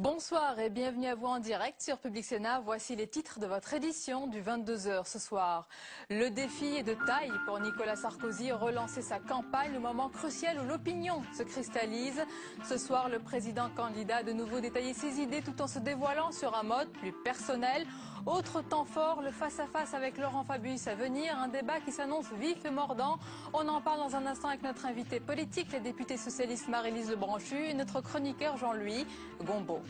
Bonsoir et bienvenue à vous en direct sur Public Sénat. Voici les titres de votre édition du 22h ce soir. Le défi est de taille pour Nicolas Sarkozy, relancer sa campagne au moment crucial où l'opinion se cristallise. Ce soir, le président candidat a de nouveau détaillé ses idées tout en se dévoilant sur un mode plus personnel. Autre temps fort, le face-à-face avec Laurent Fabius à venir, un débat qui s'annonce vif et mordant. On en parle dans un instant avec notre invité politique, la députée socialiste Marie-Lise Lebranchu et notre chroniqueur Jean-Louis Gombault.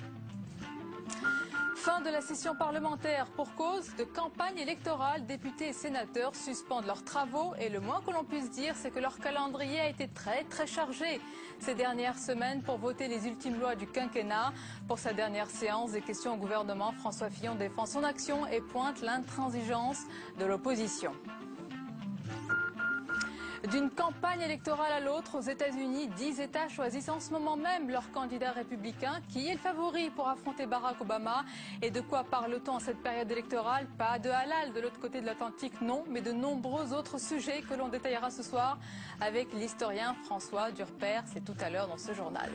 Fin de la session parlementaire pour cause de campagne électorale. Députés et sénateurs suspendent leurs travaux et le moins que l'on puisse dire, c'est que leur calendrier a été très chargé ces dernières semaines pour voter les ultimes lois du quinquennat. Pour sa dernière séance des questions au gouvernement, François Fillon défend son action et pointe l'intransigeance de l'opposition. D'une campagne électorale à l'autre, aux États-Unis, 10 États choisissent en ce moment même leur candidat républicain. Qui est le favori pour affronter Barack Obama? Et de quoi parle-t-on en cette période électorale? Pas de halal de l'autre côté de l'Atlantique, non, mais de nombreux autres sujets que l'on détaillera ce soir avec l'historien François Durper. C'est tout à l'heure dans ce journal.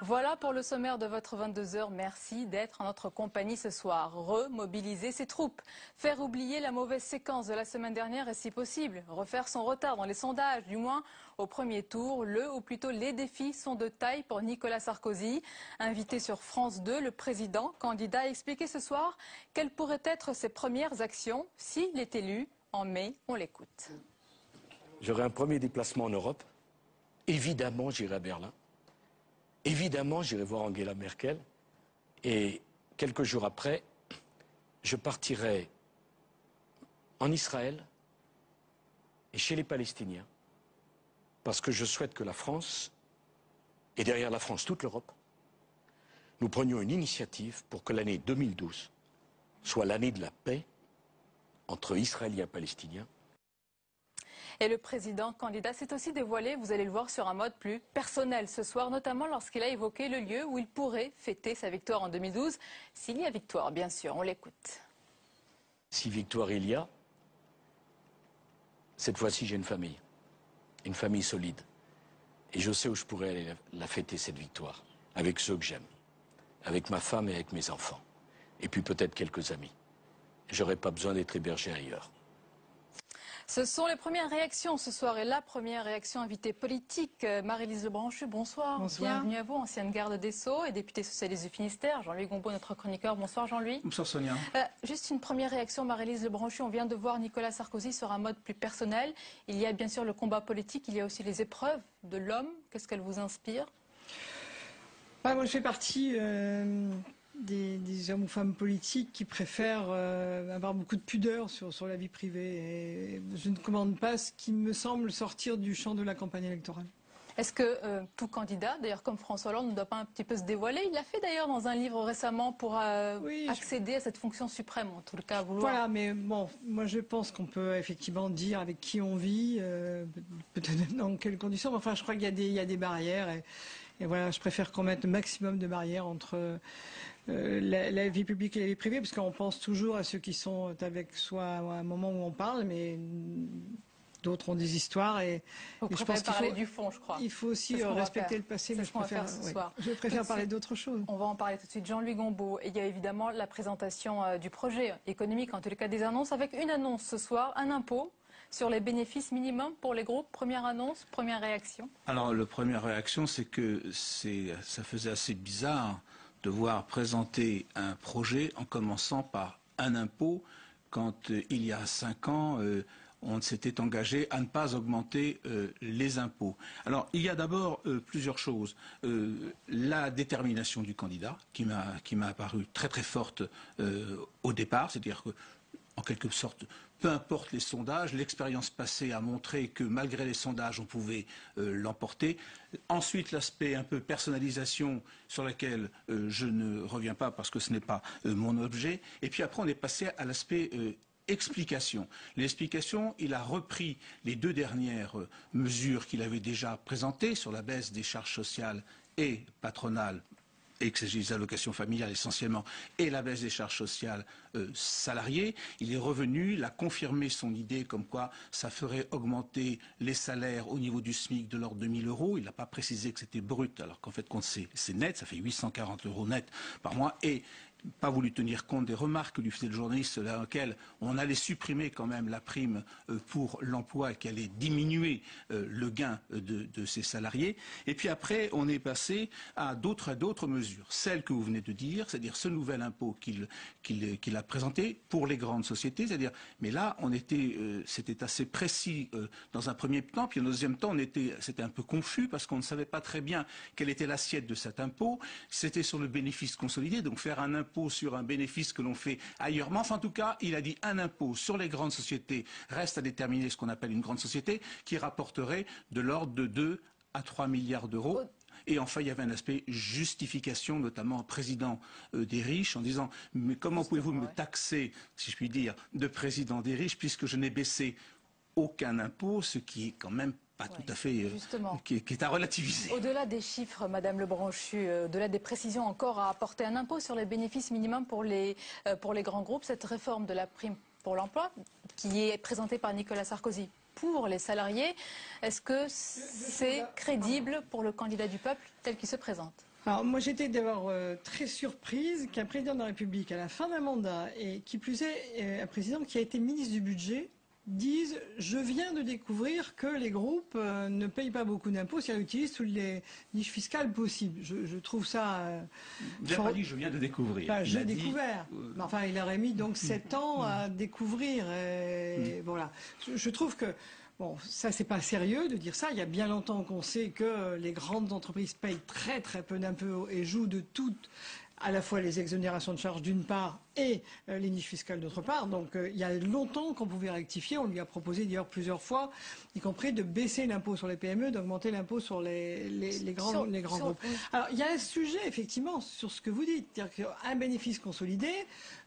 Voilà pour le sommaire de votre 22h. Merci d'être en notre compagnie ce soir. Remobiliser ses troupes, faire oublier la mauvaise séquence de la semaine dernière et si possible, refaire son retard dans les sondages, du moins au premier tour. Ou plutôt les défis sont de taille pour Nicolas Sarkozy. Invité sur France 2, le président candidat a expliqué ce soir quelles pourraient être ses premières actions s'il est élu en mai. On l'écoute. J'aurai un premier déplacement en Europe. Évidemment, j'irai à Berlin. Évidemment, j'irai voir Angela Merkel et quelques jours après, je partirai en Israël et chez les Palestiniens parce que je souhaite que la France, et derrière la France toute l'Europe, nous prenions une initiative pour que l'année 2012 soit l'année de la paix entre Israéliens et Palestiniens. Et le président candidat s'est aussi dévoilé, vous allez le voir, sur un mode plus personnel ce soir, notamment lorsqu'il a évoqué le lieu où il pourrait fêter sa victoire en 2012, s'il y a victoire, bien sûr. On l'écoute. Si victoire il y a, cette fois-ci j'ai une famille solide. Et je sais où je pourrais aller la fêter, cette victoire, avec ceux que j'aime, avec ma femme et avec mes enfants, et puis peut-être quelques amis. J'aurais pas besoin d'être hébergé ailleurs. Ce sont les premières réactions ce soir et la première réaction invitée politique. Marie-Lise Lebranchu, bonsoir. Bonsoir. Bienvenue à vous, ancienne garde des Sceaux et députée socialiste du Finistère. Jean-Louis Gombault, notre chroniqueur. Bonsoir Jean-Louis. Bonsoir Sonia. Juste une première réaction, Marie-Lise Lebranchu. On vient de voir Nicolas Sarkozy sur un mode plus personnel. Il y a bien sûr le combat politique, il y a aussi les épreuves de l'homme. Qu'est-ce qu'elle vous inspire? Moi je fais partie des hommes ou femmes politiques qui préfèrent avoir beaucoup de pudeur sur la vie privée. Et je ne commande pas ce qui me semble sortir du champ de la campagne électorale. Est-ce que tout candidat, d'ailleurs comme François Hollande, ne doit pas un petit peu se dévoiler? Il l'a fait d'ailleurs dans un livre récemment pour accéder à cette fonction suprême, en tout cas à vouloir. Voilà, mais bon, moi je pense qu'on peut effectivement dire avec qui on vit, peut-être dans quelles conditions, mais enfin je crois qu'il y a des barrières et voilà, je préfère qu'on mette le maximum de barrières entre la vie publique et la vie privée, parce qu'on pense toujours à ceux qui sont avec soi à un moment où on parle, mais d'autres ont des histoires et je pense parler du fond, je crois. Il faut aussi respecter le passé, mais je préfère parler d'autre chose. On va en parler tout de suite. Jean-Louis Gombault, il y a évidemment la présentation du projet économique, en tous les cas des annonces, avec une annonce ce soir, un impôt sur les bénéfices minimums pour les groupes. Première annonce, première réaction. Alors, la première réaction, c'est que ça faisait assez bizarre de voir présenter un projet en commençant par un impôt quand il y a 5 ans, on s'était engagé à ne pas augmenter les impôts. Alors, il y a d'abord plusieurs choses. La détermination du candidat, qui m'a apparu très forte au départ, c'est-à-dire que, en quelque sorte, peu importe les sondages, l'expérience passée a montré que malgré les sondages, on pouvait l'emporter. Ensuite, l'aspect un peu personnalisation sur lequel je ne reviens pas parce que ce n'est pas mon objet. Et puis après, on est passé à l'aspect explication. L'explication, il a repris les 2 dernières mesures qu'il avait déjà présentées sur la baisse des charges sociales et patronales et que c'est des allocations familiales essentiellement, et la baisse des charges sociales salariées, il est revenu, il a confirmé son idée comme quoi ça ferait augmenter les salaires au niveau du SMIC de l'ordre de 1 000 euros. Il n'a pas précisé que c'était brut, alors qu'en fait, quand c'est net, ça fait 840 euros net par mois. Et pas voulu tenir compte des remarques que lui faisait le journaliste, dans lesquelles on allait supprimer quand même la prime pour l'emploi et qu'elle allait diminuer le gain de ses salariés. Et puis après, on est passé à d'autres mesures. Celles que vous venez de dire, c'est-à-dire ce nouvel impôt qu'il a présenté pour les grandes sociétés. C'est-à-dire, mais là, c'était assez précis dans un premier temps. Puis au deuxième temps, c'était un peu confus parce qu'on ne savait pas très bien quelle était l'assiette de cet impôt. C'était sur le bénéfice consolidé, donc faire un impôt sur un bénéfice que l'on fait ailleurs. Mais enfin, en tout cas, il a dit un impôt sur les grandes sociétés reste à déterminer ce qu'on appelle une grande société qui rapporterait de l'ordre de 2 à 3 milliards d'euros. Et enfin, il y avait un aspect justification, notamment au président des riches, en disant « Mais comment pouvez-vous me taxer, si je puis dire, de président des riches, puisque je n'ai baissé aucun impôt », ce qui est quand même pas tout à fait, qui est à relativiser. Au-delà des chiffres, Madame Lebranchu, au-delà des précisions encore à apporter, un impôt sur les bénéfices minimums pour les grands groupes, cette réforme de la prime pour l'emploi, qui est présentée par Nicolas Sarkozy pour les salariés, est-ce que c'est crédible pour le candidat du peuple tel qu'il se présente? Alors moi j'étais d'abord très surprise qu'un président de la République à la fin d'un mandat, et qui plus est un président qui a été ministre du budget, disent « Je viens de découvrir que les groupes ne payent pas beaucoup d'impôts si elles utilisent toutes les niches fiscales possibles. » Je trouve ça... Il n'a pas dit « Je viens de découvrir ». Enfin, j'ai découvert. Mais enfin, il aurait mis donc 7 ans à découvrir. Et voilà. Je trouve que... Bon, ça, c'est pas sérieux de dire ça. Il y a bien longtemps qu'on sait que les grandes entreprises payent très très peu d'impôts et jouent de toutes, à la fois les exonérations de charges d'une part et les niches fiscales d'autre part. Donc il y a longtemps qu'on pouvait rectifier. On lui a proposé d'ailleurs plusieurs fois, y compris de baisser l'impôt sur les PME, d'augmenter l'impôt sur les grands groupes. Alors il y a un sujet effectivement sur ce que vous dites, c'est-à-dire qu'un bénéfice consolidé,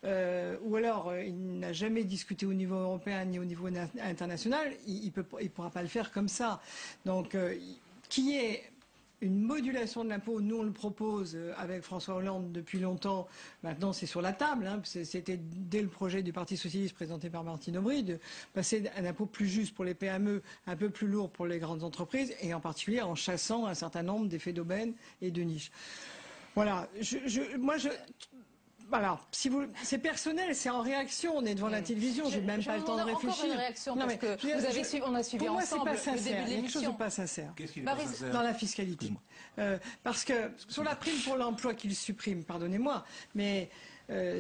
ou alors il n'a jamais discuté au niveau européen ni au niveau international, il pourra pas le faire comme ça. Donc qui est une modulation de l'impôt, nous on le propose avec François Hollande depuis longtemps. Maintenant c'est sur la table, hein. C'était dès le projet du Parti Socialiste présenté par Martine Aubry de passer un impôt plus juste pour les PME, un peu plus lourd pour les grandes entreprises, et en particulier en chassant un certain nombre d'effets d'aubaine et de niches. Voilà, voilà, si c'est personnel, c'est en réaction. On est devant la télévision, j'ai même pas le temps de réfléchir. Encore une réaction, parce que on a suivi pour moi, ensemble c'est pas sincère. le début de Il y a quelque chose de l'émission. pas sincère. Qu'est-ce qui n'est pas sincère dans la fiscalité. Parce que sur la prime pour l'emploi qu'il supprime, pardonnez-moi, mais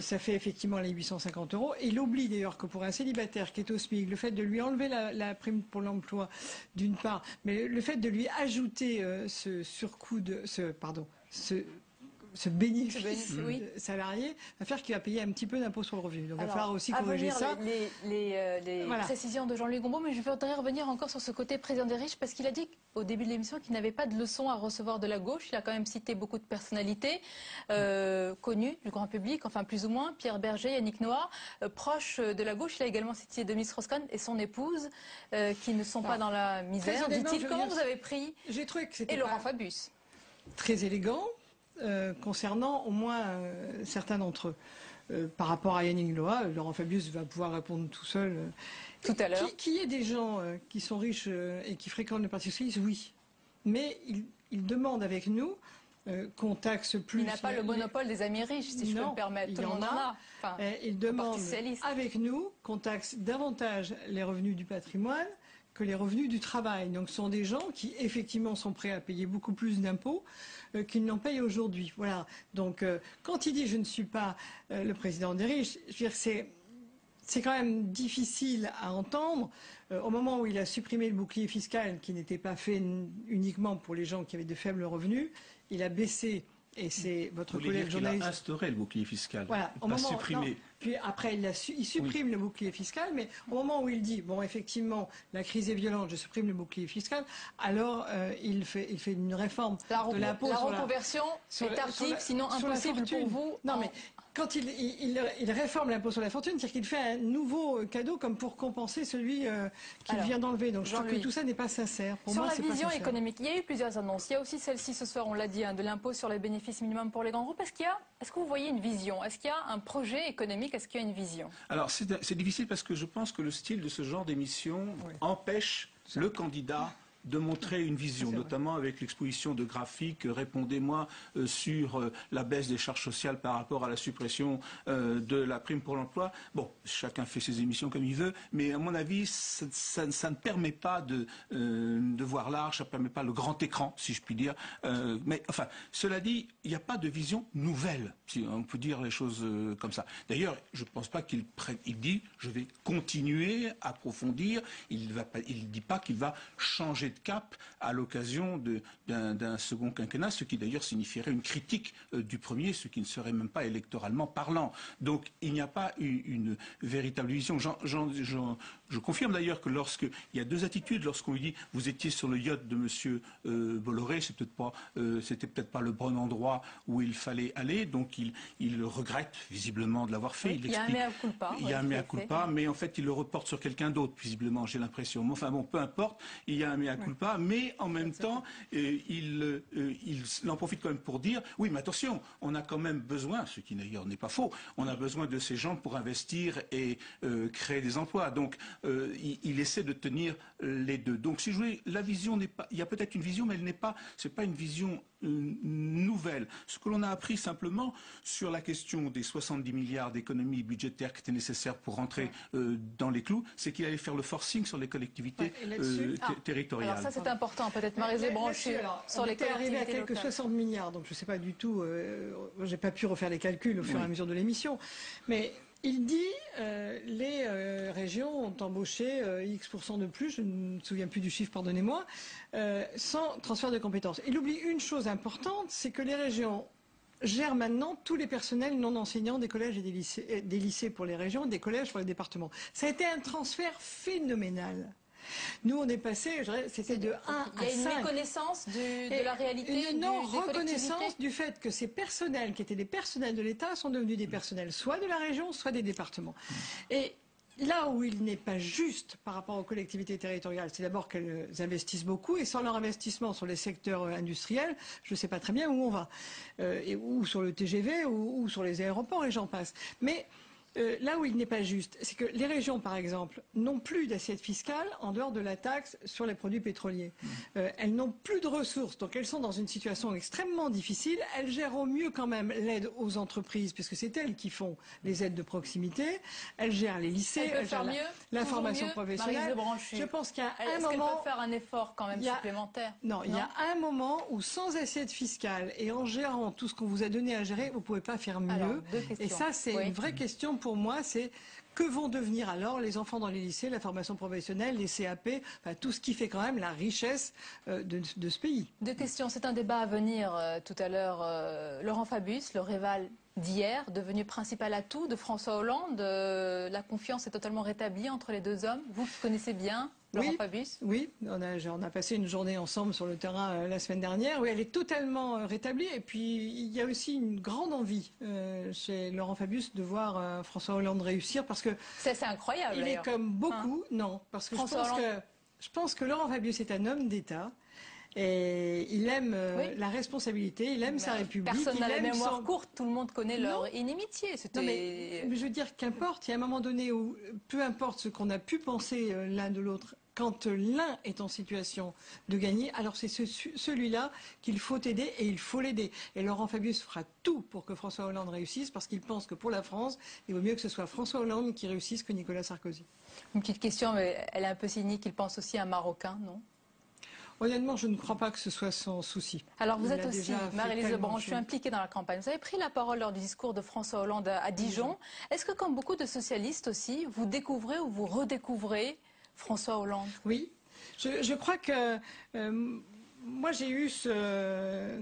ça fait effectivement les 850 euros. Et il oublie d'ailleurs que pour un célibataire qui est au SMIC, le fait de lui enlever la prime pour l'emploi, d'une part, mais le fait de lui ajouter ce surcoût ce bénéfice salarié va faire qu'il va payer un petit peu d'impôt sur le revenu. Donc il va falloir aussi corriger ça. Les précisions de Jean-Louis Gombault, mais je voudrais revenir encore sur ce côté président des riches, parce qu'il a dit au début de l'émission qu'il n'avait pas de leçons à recevoir de la gauche. Il a quand même cité beaucoup de personnalités connues du grand public, enfin plus ou moins, Pierre Berger, Yannick Noah, proches de la gauche. Il a également cité Demis Strauss-Kahn et son épouse, qui ne sont pas dans la misère, dit-il. Comment vous avez pris J'ai trouvé que c'était Laurent Fabius très élégant. Concernant au moins certains d'entre eux. Par rapport à Yannick Noah, Laurent Fabius va pouvoir répondre tout seul. Tout à l'heure. Qu'il y ait des gens qui sont riches et qui fréquentent le Parti socialiste, oui. Mais il demande avec nous qu'on taxe plus. Il n'a pas le monopole des amis riches, si je peux me permettre. Tout le monde en a. Enfin, il demande avec nous qu'on taxe davantage les revenus du patrimoine que les revenus du travail. Donc ce sont des gens qui effectivement sont prêts à payer beaucoup plus d'impôts qu'ils n'en payent aujourd'hui. Voilà. Donc quand il dit je ne suis pas le président des riches, je veux dire c'est quand même difficile à entendre au moment où il a supprimé le bouclier fiscal qui n'était pas fait uniquement pour les gens qui avaient de faibles revenus. Il a baissé. Et c'est votre collègue journaliste. Il a instauré le bouclier fiscal. Voilà, pas supprimé. Puis après, il supprime le bouclier fiscal, mais au moment où il dit, bon, effectivement, la crise est violente, je supprime le bouclier fiscal, alors il fait une réforme de l'impôt. La reconversion est tardive, sinon impossible pour vous. Non, mais quand il réforme l'impôt sur la fortune, c'est-à-dire qu'il fait un nouveau cadeau comme pour compenser celui qu'il vient d'enlever. Donc je trouve que tout ça n'est pas sincère. Pour sur moi, la vision économique, il y a eu plusieurs annonces. Il y a aussi celle-ci ce soir, on l'a dit, de l'impôt sur les bénéfices minimums pour les grands groupes. Est-ce que vous voyez une vision? Est-ce qu'il y a un projet économique? Est-ce qu'il y a une vision? Alors c'est difficile parce que je pense que le style de ce genre d'émission empêche le candidat de montrer une vision, notamment avec l'exposition de graphiques, répondez-moi sur la baisse des charges sociales par rapport à la suppression de la prime pour l'emploi. Bon, chacun fait ses émissions comme il veut, mais à mon avis, ça ne permet pas de voir large, ça ne permet pas le grand écran, si je puis dire. Mais enfin, cela dit, il n'y a pas de vision nouvelle, si on peut dire les choses comme ça. D'ailleurs, je ne pense pas qu'il dit, je vais continuer à approfondir, il ne dit pas qu'il va changer de cap à l'occasion d'un second quinquennat, ce qui d'ailleurs signifierait une critique du premier, ce qui ne serait même pas électoralement parlant. Donc il n'y a pas une véritable vision. Je confirme d'ailleurs que il y a deux attitudes lorsqu'on lui dit vous étiez sur le yacht de Monsieur Bolloré, c'était peut-être pas le bon endroit où il fallait aller, donc il regrette visiblement de l'avoir fait. Oui, il y a un mea culpa. Il y a un mea culpa, mais en fait il le reporte sur quelqu'un d'autre, visiblement, j'ai l'impression. Enfin bon, peu importe, il y a un mea culpa, mais en même temps, il en profite quand même pour dire, oui, mais attention, on a quand même besoin, ce qui d'ailleurs n'est pas faux, on a besoin de ces gens pour investir et créer des emplois. Donc, il essaie de tenir les deux. Donc, si je voulais, la vision n'est pas, il y a peut-être une vision, mais c'est pas une vision nouvelle. Ce que l'on a appris simplement sur la question des 70 milliards d'économies budgétaires qui étaient nécessaires pour rentrer dans les clous, c'est qu'il allait faire le forcing sur les collectivités territoriales. Alors ça c'est important, peut-être Marie-Zé Branchu sur les collectivités locales. Arrivé à quelques 60 milliards, donc je ne sais pas du tout, j'ai pas pu refaire les calculs au fur et à mesure de l'émission, mais il dit les régions ont embauché X% de plus, je ne me souviens plus du chiffre, pardonnez-moi, sans transfert de compétences. Il oublie une chose importante, c'est que les régions gèrent maintenant tous les personnels non enseignants des collèges et des lycées pour les régions, des collèges pour les départements. Ça a été un transfert phénoménal. Nous, on est passé, c'était de 1 à 5. Il y a une méconnaissance de la réalité une non-reconnaissance du fait que ces personnels, qui étaient des personnels de l'État, sont devenus des personnels soit de la région, soit des départements. Et là où il n'est pas juste par rapport aux collectivités territoriales, c'est d'abord qu'elles investissent beaucoup, et sans leur investissement sur les secteurs industriels, je ne sais pas très bien où on va. Ou sur le TGV, ou sur les aéroports, et j'en passe. Mais là où il n'est pas juste, c'est que les régions, par exemple, n'ont plus d'assiette fiscale en dehors de la taxe sur les produits pétroliers. Elles n'ont plus de ressources, donc elles sont dans une situation extrêmement difficile. Elles gèrent au mieux quand même l'aide aux entreprises, puisque c'est elles qui font les aides de proximité. Elles gèrent les lycées, elles gèrent la formation professionnelle. Je pense qu'il y a un moment... Est-ce qu'elles peuvent faire un effort quand même supplémentaire? Non, il y a un moment où sans assiette fiscale et en gérant tout ce qu'on vous a donné à gérer, vous ne pouvez pas faire mieux. Alors, deux questions. Et ça, c'est une vraie question pour moi, c'est que vont devenir alors les enfants dans les lycées, la formation professionnelle, les CAP, enfin, tout ce qui fait quand même la richesse de ce pays. Deux questions, c'est un débat à venir tout à l'heure. Laurent Fabius, le rival d'hier, devenu principal atout de François Hollande, la confiance est totalement rétablie entre les deux hommes. Vous qui connaissez bien Laurent Fabius? Oui, on a passé une journée ensemble sur le terrain la semaine dernière. Oui, elle est totalement rétablie. Et puis, il y a aussi une grande envie chez Laurent Fabius de voir François Hollande réussir, parce que c'est incroyable. Il est comme beaucoup, non, parce que je pense que Laurent Fabius est un homme d'État. Et il aime la responsabilité, il aime sa République. Personne n'a la mémoire courte, tout le monde connaît leur inimitié. Mais je veux dire qu'importe, il y a un moment donné où, peu importe ce qu'on a pu penser l'un de l'autre, quand l'un est en situation de gagner, alors c'est celui-là qu'il faut aider, et il faut l'aider. Et Laurent Fabius fera tout pour que François Hollande réussisse, parce qu'il pense que pour la France, il vaut mieux que ce soit François Hollande qui réussisse que Nicolas Sarkozy. Une petite question, mais elle est un peu cynique, il pense aussi à un Marocain, non? Honnêtement, je ne crois pas que ce soit son souci. Alors vous êtes aussi, Marie-Lise Lebranchu, impliquée dans la campagne. Vous avez pris la parole lors du discours de François Hollande à Dijon. Est-ce que, comme beaucoup de socialistes aussi, vous découvrez ou vous redécouvrez François Hollande? Oui, je crois que moi j'ai eu c'est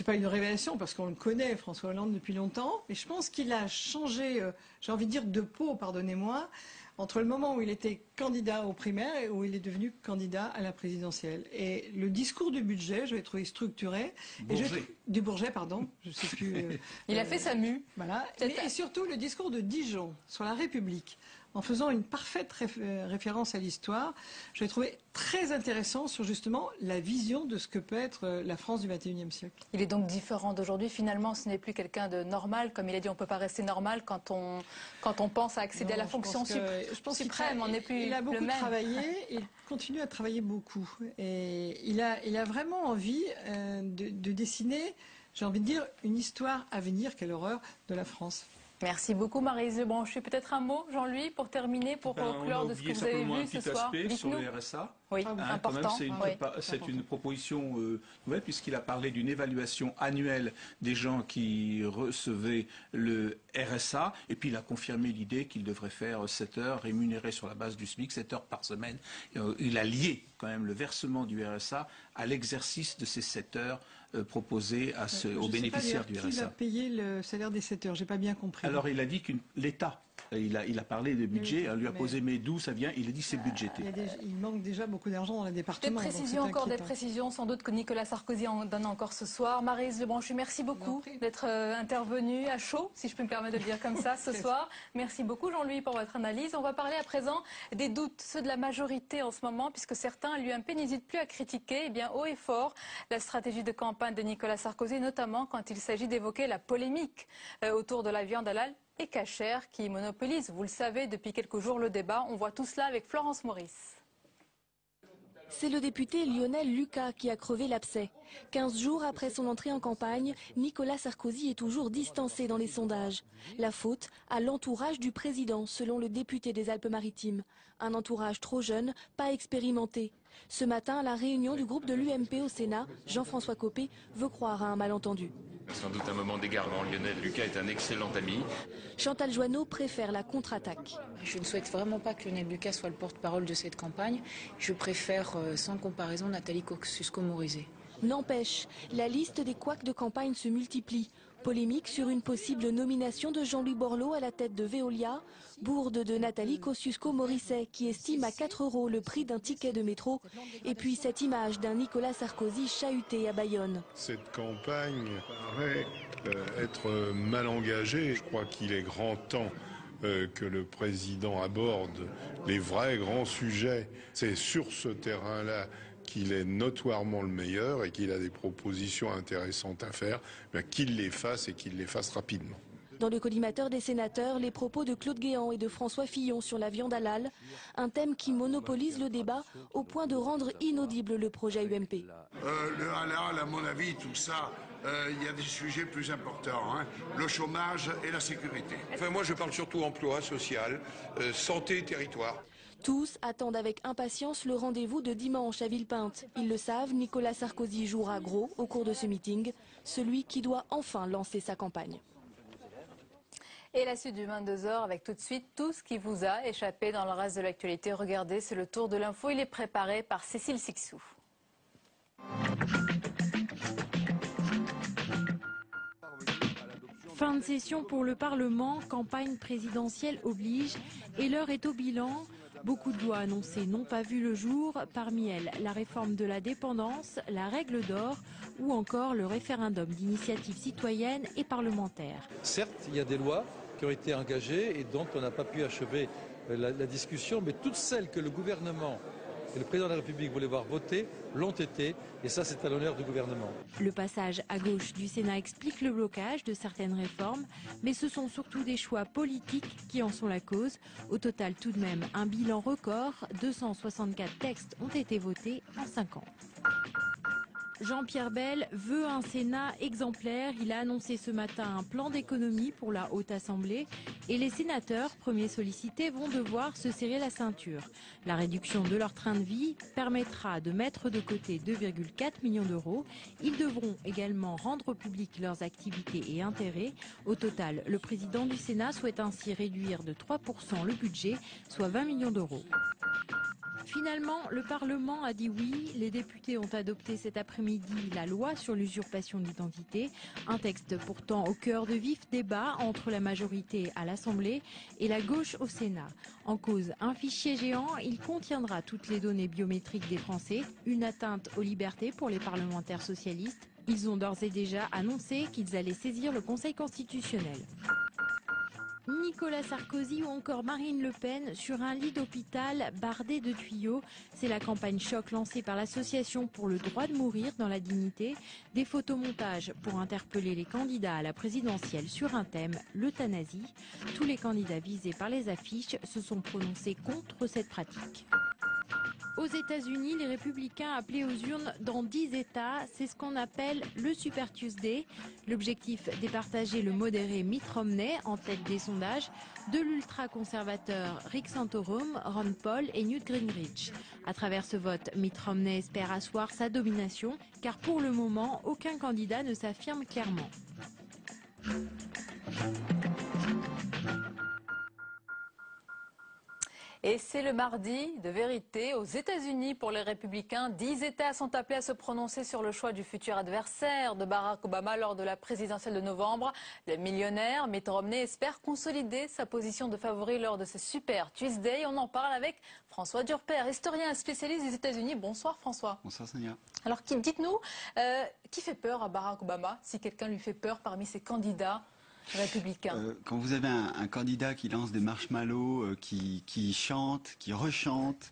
pas une révélation parce qu'on le connaît, François Hollande, depuis longtemps, mais je pense qu'il a changé, j'ai envie de dire de peau, pardonnez-moi, entre le moment où il était candidat aux primaires et où il est devenu candidat à la présidentielle. Et le discours du budget, je l'ai trouvé structuré. Du Bourget, pardon, je sais plus. Il a fait sa mue. Voilà. Et surtout le discours de Dijon sur la République, en faisant une parfaite référence à l'histoire, je l'ai trouvé très intéressant sur justement la vision de ce que peut être la France du XXIe siècle. Il est donc différent d'aujourd'hui. Finalement, ce n'est plus quelqu'un de normal. Comme il a dit, on ne peut pas rester normal quand on pense à accéder à la fonction suprême. On n'est plus il a beaucoup le même. travaillé, il continue à travailler beaucoup. Et il a vraiment envie de dessiner, j'ai envie de dire, une histoire à venir, quelle horreur, de la France. Merci beaucoup Maryse Lebranchu. Peut-être un mot, Jean-Louis, pour terminer, pour conclure de ce que vous avez vu ce soir. Sur le RSA. Oui, important. C'est une proposition nouvelle puisqu'il a parlé d'une évaluation annuelle des gens qui recevaient le RSA. Et puis il a confirmé l'idée qu'il devrait faire 7 heures rémunérées sur la base du SMIC, 7 heures par semaine. Il a lié quand même le versement du RSA à l'exercice de ces 7 heures proposées aux bénéficiaires du RSA. Qui va payer le salaire des 7 heures? J'ai pas bien compris. Alors il a dit que l'État. Il a parlé de budget, on lui a posé mais d'où ça vient, il a dit c'est budgété. Il manque déjà beaucoup d'argent dans les départements. Des précisions sans doute que Nicolas Sarkozy en donne encore ce soir. Maryse Lebranchu, merci beaucoup d'être intervenue à chaud, si je peux me permettre de le dire comme ça, ce soir. Merci beaucoup Jean-Louis pour votre analyse. On va parler à présent des doutes, ceux de la majorité en ce moment, puisque certains, l'UMP, n'hésitent plus à critiquer haut et fort la stratégie de campagne de Nicolas Sarkozy, notamment quand il s'agit d'évoquer la polémique autour de la viande halal et cachère qui monopolise, vous le savez, depuis quelques jours le débat. On voit tout cela avec Florence Maurice. C'est le député Lionel Lucas qui a crevé l'abcès. 15 jours après son entrée en campagne, Nicolas Sarkozy est toujours distancé dans les sondages. La faute à l'entourage du président, selon le député des Alpes-Maritimes. Un entourage trop jeune, pas expérimenté. Ce matin, à la réunion du groupe de l'UMP au Sénat, Jean-François Copé veut croire à un malentendu. Sans doute un moment d'égarement. Lionel Lucas est un excellent ami. Chantal Joanneau préfère la contre-attaque. Je ne souhaite vraiment pas que Lionel Lucas soit le porte-parole de cette campagne. Je préfère, sans comparaison, Nathalie Kosciusko-Morizet. N'empêche, la liste des couacs de campagne se multiplie. Polémique sur une possible nomination de Jean-Louis Borloo à la tête de Veolia. Bourde de Nathalie Kosciusko-Morizet qui estime à 4 € le prix d'un ticket de métro. Et puis cette image d'un Nicolas Sarkozy chahuté à Bayonne. Cette campagne paraît être mal engagée. Je crois qu'il est grand temps que le président aborde les vrais grands sujets. C'est sur ce terrain-là qu'il est notoirement le meilleur et qu'il a des propositions intéressantes à faire, qu'il les fasse et qu'il les fasse rapidement. Dans le collimateur des sénateurs, les propos de Claude Guéant et de François Fillon sur la viande halal, un thème qui monopolise le débat au point de rendre inaudible le projet UMP. Le halal, à mon avis, tout ça, il y a des sujets plus importants, hein, le chômage et la sécurité. Enfin, moi, je parle surtout emploi, social, santé, territoire. Tous attendent avec impatience le rendez-vous de dimanche à Villepinte. Ils le savent, Nicolas Sarkozy jouera gros au cours de ce meeting, celui qui doit enfin lancer sa campagne. Et la suite du 22h avec tout de suite tout ce qui vous a échappé dans le reste de l'actualité. Regardez, c'est le tour de l'info. Il est préparé par Cécile Sixou. Fin de session pour le Parlement, campagne présidentielle oblige et l'heure est au bilan. Beaucoup de lois annoncées n'ont pas vu le jour, parmi elles la réforme de la dépendance, la règle d'or ou encore le référendum d'initiative citoyenne et parlementaire. Certes, il y a des lois qui ont été engagées et dont on n'a pas pu achever la discussion, mais toutes celles que le gouvernement et le président de la République voulaient voir voter l'ont été, et ça c'est à l'honneur du gouvernement. Le passage à gauche du Sénat explique le blocage de certaines réformes, mais ce sont surtout des choix politiques qui en sont la cause. Au total tout de même un bilan record, 264 textes ont été votés en 5 ans. Jean-Pierre Bel veut un Sénat exemplaire. Il a annoncé ce matin un plan d'économie pour la Haute Assemblée et les sénateurs, premiers sollicités, vont devoir se serrer la ceinture. La réduction de leur train de vie permettra de mettre de côté 2,4 millions d'euros. Ils devront également rendre public leurs activités et intérêts. Au total, le président du Sénat souhaite ainsi réduire de 3% le budget, soit 20 millions d'euros. Finalement, le Parlement a dit oui. Les députés ont adopté cet après-midi la loi sur l'usurpation d'identité, un texte pourtant au cœur de vifs débats entre la majorité à l'Assemblée et la gauche au Sénat. En cause, un fichier géant, il contiendra toutes les données biométriques des Français, une atteinte aux libertés pour les parlementaires socialistes. Ils ont d'ores et déjà annoncé qu'ils allaient saisir le Conseil constitutionnel. Nicolas Sarkozy ou encore Marine Le Pen sur un lit d'hôpital bardé de tuyaux. C'est la campagne choc lancée par l'association pour le droit de mourir dans la dignité. Des photomontages pour interpeller les candidats à la présidentielle sur un thème, l'euthanasie. Tous les candidats visés par les affiches se sont prononcés contre cette pratique. Aux États-Unis, les républicains appelés aux urnes dans 10 États, c'est ce qu'on appelle le Super Tuesday. L'objectif, départager le modéré Mitt Romney en tête des sondages de l'ultra-conservateur Rick Santorum, Ron Paul et Newt Gingrich. À travers ce vote, Mitt Romney espère asseoir sa domination, car pour le moment, aucun candidat ne s'affirme clairement. Et c'est le mardi de vérité aux États-Unis pour les républicains. 10 États sont appelés à se prononcer sur le choix du futur adversaire de Barack Obama lors de la présidentielle de novembre. Le millionnaire Mitt Romney espère consolider sa position de favori lors de ce Super Tuesday. On en parle avec François Durper, historien spécialiste des États-Unis. Bonsoir François. Bonsoir Sonia. Alors dites-nous, qui fait peur à Barack Obama, si quelqu'un lui fait peur parmi ses candidats républicain. Quand vous avez un candidat qui lance des marshmallows, qui chante, qui rechante,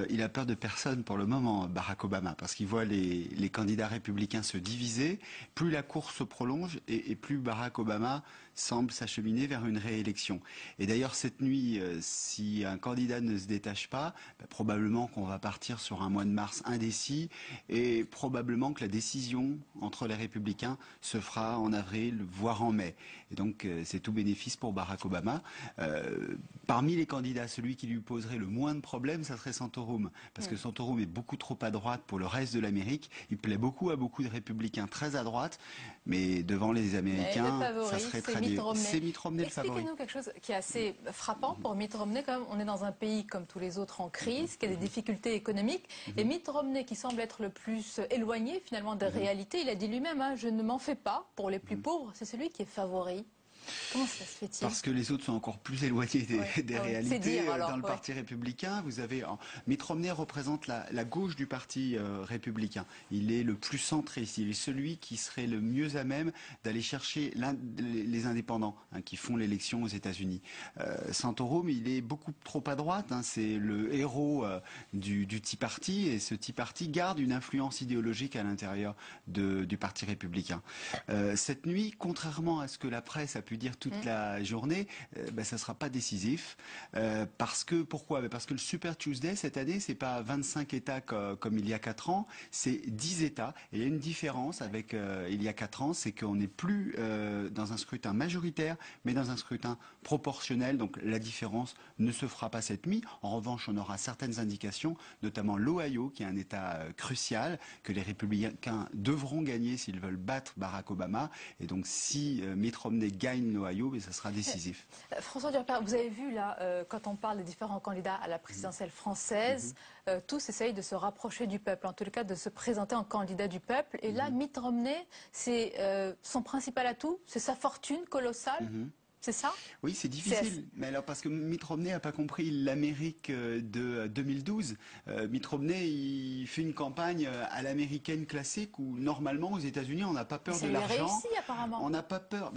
il a peur de personne pour le moment, Barack Obama, parce qu'il voit les candidats républicains se diviser. Plus la course se prolonge et plus Barack Obama semble s'acheminer vers une réélection. Et d'ailleurs, cette nuit, si un candidat ne se détache pas, probablement qu'on va partir sur un mois de mars indécis et probablement que la décision entre les républicains se fera en avril, voire en mai. Et donc, c'est tout bénéfice pour Barack Obama. Parmi les candidats, celui qui lui poserait le moins de problèmes, ça serait Santorum. Parce que Santorum est beaucoup trop à droite pour le reste de l'Amérique. Il plaît beaucoup à beaucoup de républicains très à droite. Mais devant les Américains, ça serait très dur. C'est Mitt Romney le favori. Expliquez-nous quelque chose qui est assez frappant pour Mitt Romney. Quand même, on est dans un pays comme tous les autres en crise, qui a des difficultés économiques. Et Mitt Romney, qui semble être le plus éloigné finalement des réalités, il a dit lui-même, je ne m'en fais pas pour les plus pauvres. C'est celui qui est favori. Comment ça se fait-il? Parce que les autres sont encore plus éloignés des réalités. Dire, alors, dans le Parti républicain, vous avez Mitt Romney représente la gauche du Parti républicain. Il est le plus centriste. Il est celui qui serait le mieux à même d'aller chercher les indépendants qui font l'élection aux États-Unis. Santorum, il est beaucoup trop à droite. C'est le héros du Tea Party et ce Tea Party garde une influence idéologique à l'intérieur du Parti républicain. Cette nuit, contrairement à ce que la presse a pu dire toute la journée, ça ne sera pas décisif. Pourquoi? Parce que le Super Tuesday, cette année, c'est pas 25 États comme il y a 4 ans, c'est 10 États. Et il y a une différence avec il y a 4 ans, c'est qu'on n'est plus dans un scrutin majoritaire, mais dans un scrutin proportionnel. Donc la différence ne se fera pas cette nuit. En revanche, on aura certaines indications, notamment l'Ohio, qui est un État crucial, que les républicains devront gagner s'ils veulent battre Barack Obama. Et donc si Mitt Romney gagne l'Ohio, mais ça sera décisif. François Durper, vous avez vu là, quand on parle des différents candidats à la présidentielle française, tous essayent de se rapprocher du peuple, en tout cas de se présenter en candidat du peuple. Et là, Mitt Romney, c'est son principal atout, c'est sa fortune colossale. C'est ça? Oui, c'est difficile. Mais alors, parce que Mitt Romney n'a pas compris l'Amérique de 2012. Mitt Romney, il fait une campagne à l'américaine classique où, normalement, aux États-Unis, on n'a pas peur de l'argent. Ça lui réussit, apparemment. On n'a pas peur.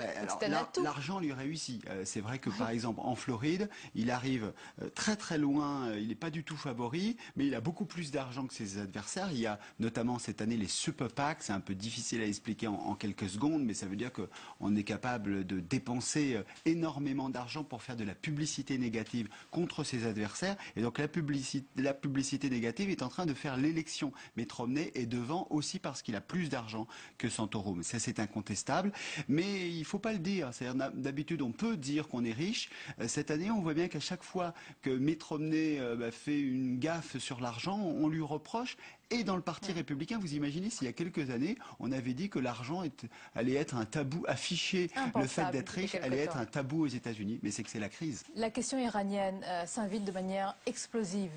L'argent lui réussit. C'est vrai que, par exemple, en Floride, il arrive très très loin. Il n'est pas du tout favori, mais il a beaucoup plus d'argent que ses adversaires. Il y a notamment cette année les Super PAC. C'est un peu difficile à expliquer en quelques secondes, mais ça veut dire qu'on est capable de dépenser énormément d'argent pour faire de la publicité négative contre ses adversaires. Et donc la publicité négative est en train de faire l'élection. Mitt Romney est devant aussi parce qu'il a plus d'argent que Santorum. Ça, c'est incontestable. Mais il ne faut pas le dire. D'habitude, on peut dire qu'on est riche. Cette année, on voit bien qu'à chaque fois que Mitt Romney fait une gaffe sur l'argent, on lui reproche. et dans le Parti républicain. Vous imaginez s'il y a quelques années, on avait dit que l'argent allait être un tabou, afficher le fait d'être riche allait être un tabou aux États-Unis, mais c'est que c'est la crise. La question iranienne s'invite de manière explosive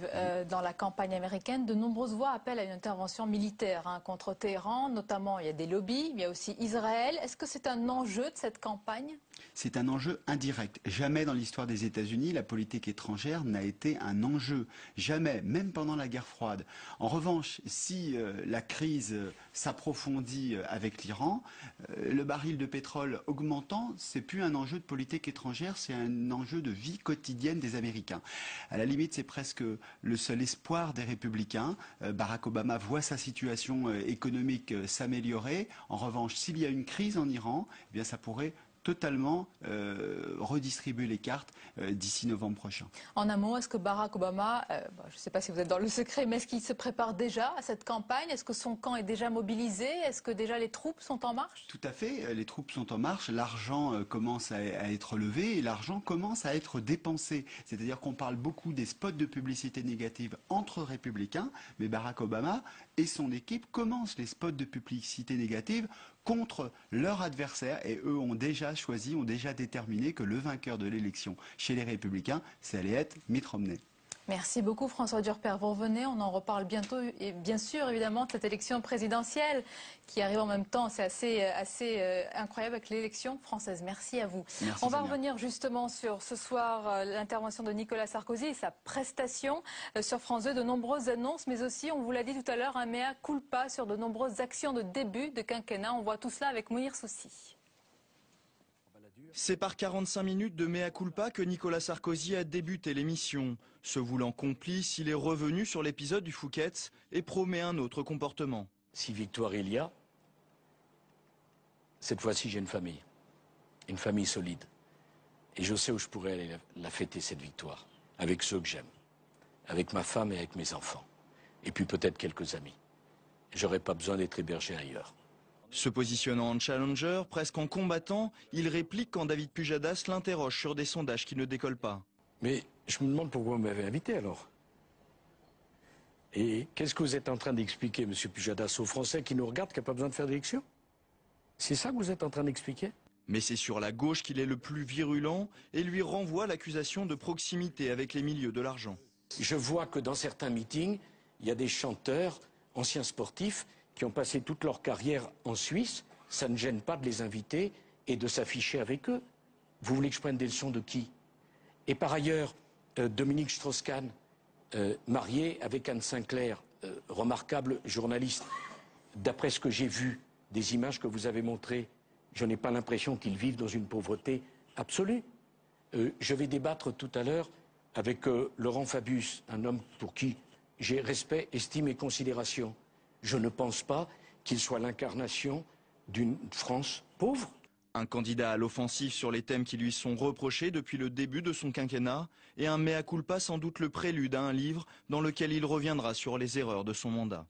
dans la campagne américaine. De nombreuses voix appellent à une intervention militaire contre Téhéran, notamment il y a des lobbies, il y a aussi Israël. Est-ce que c'est un enjeu de cette campagne ? C'est un enjeu indirect. Jamais dans l'histoire des États-Unis, la politique étrangère n'a été un enjeu. Jamais, même pendant la guerre froide. En revanche, si la crise s'approfondit avec l'Iran, le baril de pétrole augmentant, c'est plus un enjeu de politique étrangère, c'est un enjeu de vie quotidienne des Américains. À la limite, c'est presque le seul espoir des républicains. Barack Obama voit sa situation économique s'améliorer. En revanche, s'il y a une crise en Iran, eh bien ça pourrait totalement redistribuer les cartes d'ici novembre prochain. En un mot, est-ce que Barack Obama, je ne sais pas si vous êtes dans le secret, mais est-ce qu'il se prépare déjà à cette campagne? Est-ce que son camp est déjà mobilisé? Est-ce que déjà les troupes sont en marche? Tout à fait, les troupes sont en marche, l'argent commence à être levé et l'argent commence à être dépensé. C'est-à-dire qu'on parle beaucoup des spots de publicité négative entre républicains, mais Barack Obama et son équipe commencent les spots de publicité négative contre leur adversaire et eux ont déjà choisi, ont déjà déterminé que le vainqueur de l'élection chez les Républicains, ça allait être Mitt Romney. Merci beaucoup François Durper. Vous revenez, on en reparle bientôt et bien sûr évidemment de cette élection présidentielle qui arrive en même temps. C'est assez incroyable avec l'élection française. Merci à vous. Merci, on va revenir justement sur ce soir l'intervention de Nicolas Sarkozy et sa prestation sur France 2. De nombreuses annonces mais aussi, on vous l'a dit tout à l'heure, un mea culpa sur de nombreuses actions de début de quinquennat. On voit tout cela avec Mounir Soussi. C'est par 45 minutes de mea culpa que Nicolas Sarkozy a débuté l'émission. Se voulant complice, il est revenu sur l'épisode du Fouquet's et promet un autre comportement. Si victoire il y a, cette fois-ci j'ai une famille solide. Et je sais où je pourrais aller la fêter cette victoire, avec ceux que j'aime, avec ma femme et avec mes enfants. Et puis peut-être quelques amis. J'aurais pas besoin d'être hébergé ailleurs. Se positionnant en challenger, presque en combattant, il réplique quand David Pujadas l'interroge sur des sondages qui ne décollent pas. Mais je me demande pourquoi vous m'avez invité alors. Et qu'est-ce que vous êtes en train d'expliquer, monsieur Pujadas, aux Français qui nous regardent, qui n'ont pas besoin de faire d'élection? C'est ça que vous êtes en train d'expliquer? Mais c'est sur la gauche qu'il est le plus virulent et lui renvoie l'accusation de proximité avec les milieux de l'argent. Je vois que dans certains meetings, il y a des chanteurs, anciens sportifs, qui ont passé toute leur carrière en Suisse. Ça ne gêne pas de les inviter et de s'afficher avec eux. Vous voulez que je prenne des leçons de qui? Et par ailleurs, Dominique Strauss-Kahn, marié avec Anne Sinclair, remarquable journaliste. D'après ce que j'ai vu, des images que vous avez montrées, je n'ai pas l'impression qu'ils vivent dans une pauvreté absolue. Je vais débattre tout à l'heure avec Laurent Fabius, un homme pour qui j'ai respect, estime et considération. Je ne pense pas qu'il soit l'incarnation d'une France pauvre. Un candidat à l'offensive sur les thèmes qui lui sont reprochés depuis le début de son quinquennat et un mea culpa sans doute le prélude à un livre dans lequel il reviendra sur les erreurs de son mandat.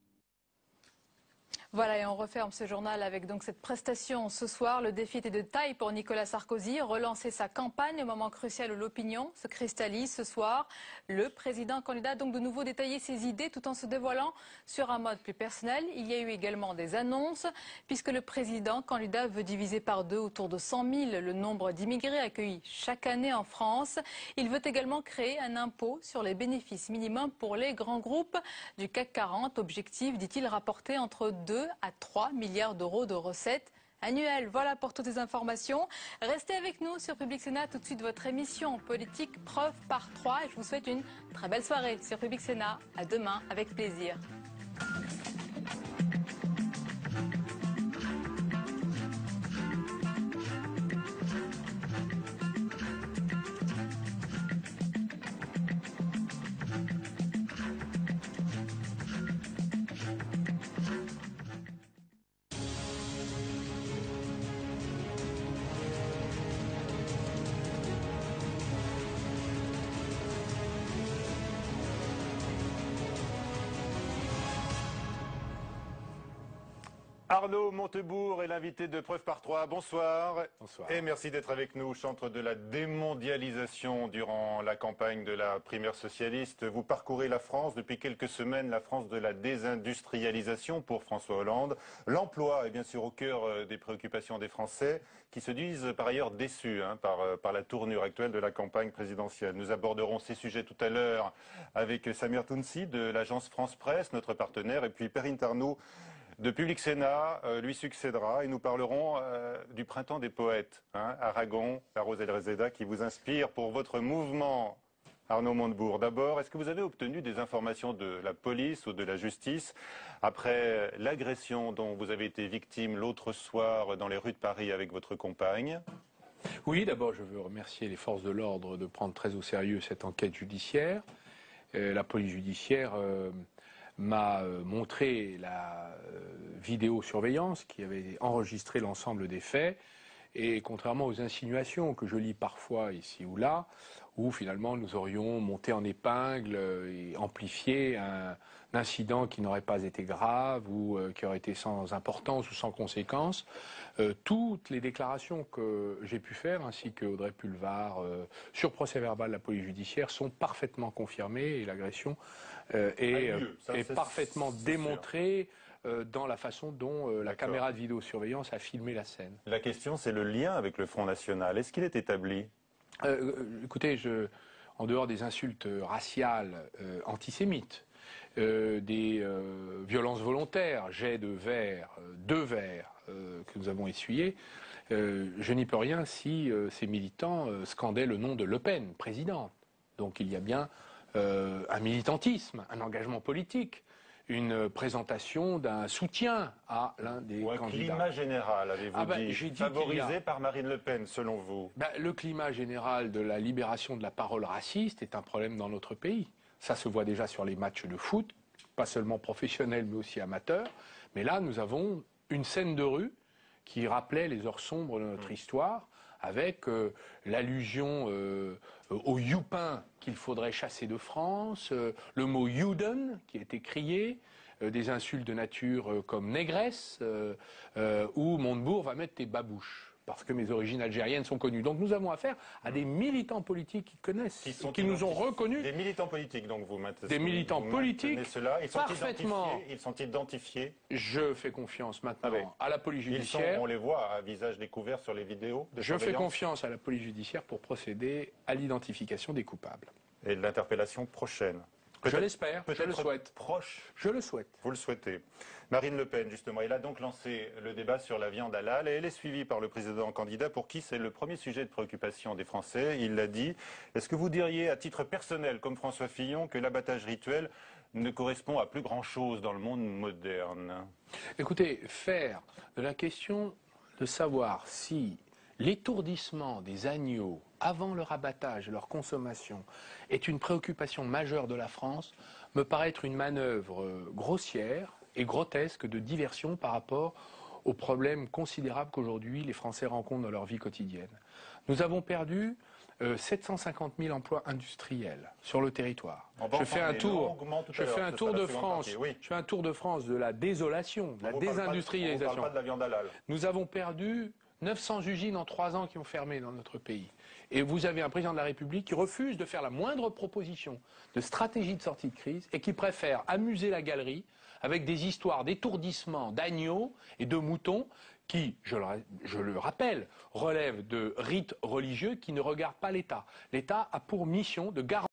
Voilà, et on referme ce journal avec donc cette prestation ce soir. Le défi était de taille pour Nicolas Sarkozy. Relancer sa campagne au moment crucial où l'opinion se cristallise ce soir. Le président candidat a donc de nouveau détaillé ses idées tout en se dévoilant sur un mode plus personnel. Il y a eu également des annonces puisque le président candidat veut diviser par deux autour de 100 000 le nombre d'immigrés accueillis chaque année en France. Il veut également créer un impôt sur les bénéfices minimums pour les grands groupes du CAC 40. Objectif, dit-il, rapporter entre 2 à 3 milliards d'euros de recettes annuelles. Voilà pour toutes ces informations. Restez avec nous sur Public Sénat. Tout de suite, votre émission politique preuve par 3. Et je vous souhaite une très belle soirée sur Public Sénat. À demain, avec plaisir. Arnaud Montebourg est l'invité de Preuve par 3. Bonsoir. Bonsoir. Et merci d'être avec nous, chantre de la démondialisation durant la campagne de la primaire socialiste. Vous parcourez la France depuis quelques semaines, la France de la désindustrialisation pour François Hollande. L'emploi est bien sûr au cœur des préoccupations des Français qui se disent par ailleurs déçus par la tournure actuelle de la campagne présidentielle. Nous aborderons ces sujets tout à l'heure avec Samir Tounsi de l'agence France Presse, notre partenaire, et puis Perrine Tarnoud de Public Sénat lui succédera et nous parlerons du printemps des poètes, Aragon, la Rose et le Réséda, qui vous inspire pour votre mouvement. Arnaud Montebourg, d'abord, est-ce que vous avez obtenu des informations de la police ou de la justice après l'agression dont vous avez été victime l'autre soir dans les rues de Paris avec votre compagne? Oui, d'abord, je veux remercier les forces de l'ordre de prendre très au sérieux cette enquête judiciaire. La police judiciaire m'a montré la vidéosurveillance qui avait enregistré l'ensemble des faits. Et contrairement aux insinuations que je lis parfois ici ou là, où finalement nous aurions monté en épingle et amplifié un incident qui n'aurait pas été grave ou qui aurait été sans importance ou sans conséquence, toutes les déclarations que j'ai pu faire, ainsi que Audrey Pulvar, sur procès-verbal de la police judiciaire, sont parfaitement confirmées et l'agression est parfaitement démontrée dans la façon dont la caméra de vidéosurveillance a filmé la scène. La question, c'est le lien avec le Front National. Est-ce qu'il est établi? Écoutez, en dehors des insultes raciales antisémites, des violences volontaires, jets de verre, deux verres que nous avons essuyés, je n'y peux rien si ces militants scandaient le nom de Le Pen, présidente. Donc il y a bien un militantisme, un engagement politique, une présentation d'un soutien à l'un des candidats. Un climat général, avez-vous dit, favorisé par Marine Le Pen, selon vous? Le climat général de la libération de la parole raciste est un problème dans notre pays. Ça se voit déjà sur les matchs de foot, pas seulement professionnels mais aussi amateurs. Mais là, nous avons une scène de rue qui rappelait les heures sombres de notre histoire, avec l'allusion au youpin qu'il faudrait chasser de France, le mot Juden qui a été crié, des insultes de nature comme négresse, où Montebourg va mettre tes babouches, parce que mes origines algériennes sont connues. Donc nous avons affaire à des militants politiques qui connaissent, qui nous ont reconnus. Des militants politiques, donc vous maintenez. Des militants politiques, parfaitement. Ils sont identifiés. Je fais confiance maintenant à la police judiciaire. On les voit à visage découvert sur les vidéos de surveillance. Je fais confiance à la police judiciaire pour procéder à l'identification des coupables. Et de l'interpellation prochaine. Je l'espère, je le souhaite. Proche. Je le souhaite. Vous le souhaitez. Marine Le Pen, justement, elle a donc lancé le débat sur la viande halal et elle est suivie par le président candidat pour qui c'est le premier sujet de préoccupation des Français. Il l'a dit. Est-ce que vous diriez, à titre personnel, comme François Fillon, que l'abattage rituel ne correspond à plus grand-chose dans le monde moderne? Écoutez, faire de la question de savoir si l'étourdissement des agneaux avant leur abattage et leur consommation est une préoccupation majeure de la France me paraît être une manœuvre grossière et grotesque de diversion par rapport aux problèmes considérables qu'aujourd'hui les Français rencontrent dans leur vie quotidienne. Nous avons perdu 750 000 emplois industriels sur le territoire. Je fais un tour de France. Je fais un tour de France de la désolation, de la désindustrialisation. On ne parle pas de la viande halal. Nous avons perdu 900 usines en 3 ans qui ont fermé dans notre pays. Et vous avez un président de la République qui refuse de faire la moindre proposition de stratégie de sortie de crise et qui préfère amuser la galerie avec des histoires d'étourdissement d'agneaux et de moutons qui, je le rappelle, relèvent de rites religieux qui ne regardent pas l'État. L'État a pour mission de garantir